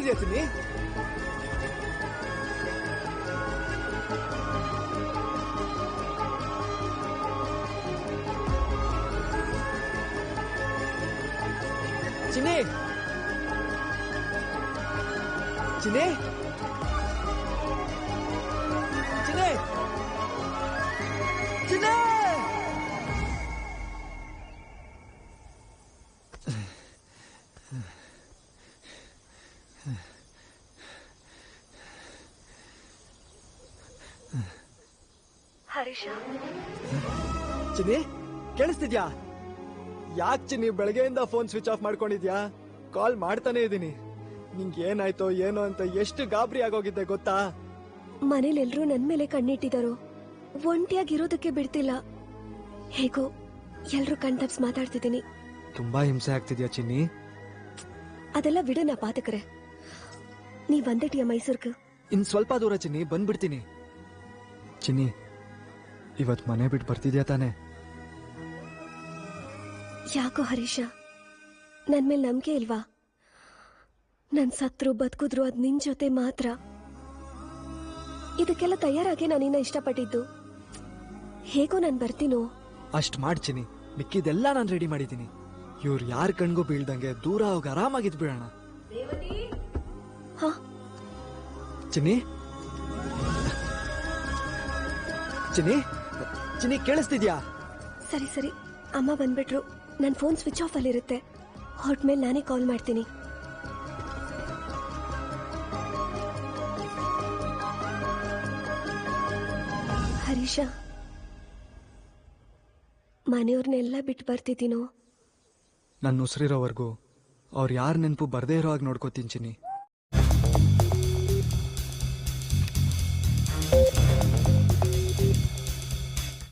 ಕೇಳಿಸ್ತಿದ್ಯಾ ಚಿನ್ನಿ? ಚಿನ್ನಿ ಚಿನ್ನಿ ಚಿನ್ನಿ ಚಿನ್ನಿ ಹರೀಶ, ಚಿನ್ನಿ ಕೇಳಿಸ್ತಿದ್ಯಾ? ಯಾಕೆ ಚಿನ್ನಿ ಬೆಳಗ್ಗೆಯಿಂದ ಫೋನ್ ಸ್ವಿಚ್ ಆಫ್ ಮಾಡ್ಕೊಂಡಿದ್ಯಾ? ಕಾಲ್ ಮಾಡ್ತಾನೆ ಇದೀನಿ. ನಿಂಗೆ ಏನಾಯ್ತೋ ಏನೋ ಅಂತ ಎಷ್ಟು ಗಾಬರಿ ಆಗೋಗಿದ್ದೆ ಗೊತ್ತಾ? ಮನೇಲೆಲ್ರೂ ನನ್ ಮೇಲೆ ಕಣ್ಣಿಟ್ಟಿದಾರೋ, ಒಂಟಿಯಾಗಿರೋದಕ್ಕೆ ಬಿಡ್ತಿಲ್ಲ. ಹೇಗೋ ಎಲ್ರು ಕಣ್ತಪ್ಸ್ ಮಾತಾಡ್ತಿದ್ದೀನಿ. ತುಂಬಾ ಹಿಂಸೆ ಆಗ್ತಿದ್ಯಾ ಚಿನ್ನಿ? ಅದೆಲ್ಲ ಬಿಡೋಣ ಪಾತಕರೆ. ನೀವ್ ಬಂದಿಟ್ಯಾ ಮೈಸೂರ್ಗೆ? ಇನ್ ಸ್ವಲ್ಪ ದೂರ ಚಿನ್ನಿ, ಬಂದ್ಬಿಡ್ತೀನಿ. ಚಿನ್ನಿ ಇವತ್ ಮನೆ ಬಿಟ್ಟು ಬರ್ತಿದ್ಯಾ ತಾನೆ? ಯಾಕೋ ಹರೀಶ, ನನ್ ಮೇಲೆ ನಂಬಿಕೆ ಇಲ್ವಾ? ನನ್ ಸತ್ರು ಬದುಕಿದ್ರು ಅದ್ ನಿನ್ ಜೊತೆ ಮಾತ್ರ. ಇದಕ್ಕೆಲ್ಲ ತಯಾರಾಗಿ ನಾನಿನ್ನ ಇಷ್ಟಪಟ್ಟಿದ್ದು. ಹೇಗೋ ನಾನ್ ಬರ್ತೀನೋ. ಅಷ್ಟ್ ಮಾಡ್ ಚಿನ್ನಿ, ಮಿಕ್ಕಿದೆಲ್ಲ ನಾನ್ ರೆಡಿ ಮಾಡಿದ್ದೀನಿ. ಇವ್ರು ಯಾರ್ ಕಣ್ಗೂ ಬೀಳ್ದಂಗೆ ದೂರ ಹೋಗಿ ಆರಾಮಾಗಿದ್ ಬಿಡೋಣ. ಹಾ ಚಿನ್ನಿ ಚಿನ್ನಿ ಚಿನ್ನಿ ಕೇಳಿಸ್ತಿದ್ಯಾ? ಸರಿ ಸರಿ, ಅಮ್ಮ ಬಂದ್ಬಿಟ್ರು. ನನ್ ಫೋನ್ ಸ್ವಿಚ್ ಆಫ್ ಅಲ್ಲಿರುತ್ತೆ. ಹೊಟ್ಮೇಲೆ ನಾನೇ ಕಾಲ್ ಮಾಡ್ತೀನಿ. ಹರೀಶ, ಮನೆಯವ್ರನ್ನೆಲ್ಲ ಬಿಟ್ಟು ಬರ್ತಿದ್ದೀನೋ? ನನ್ನ ಉಸಿರಿರೋವರೆಗೂ ಅವ್ರು ಯಾರ ನೆನಪು ಬರ್ದೇ ಇರೋ ಹಾಗೆ ನೋಡ್ಕೋತೀನಿ ಚಿನ್ನಿ.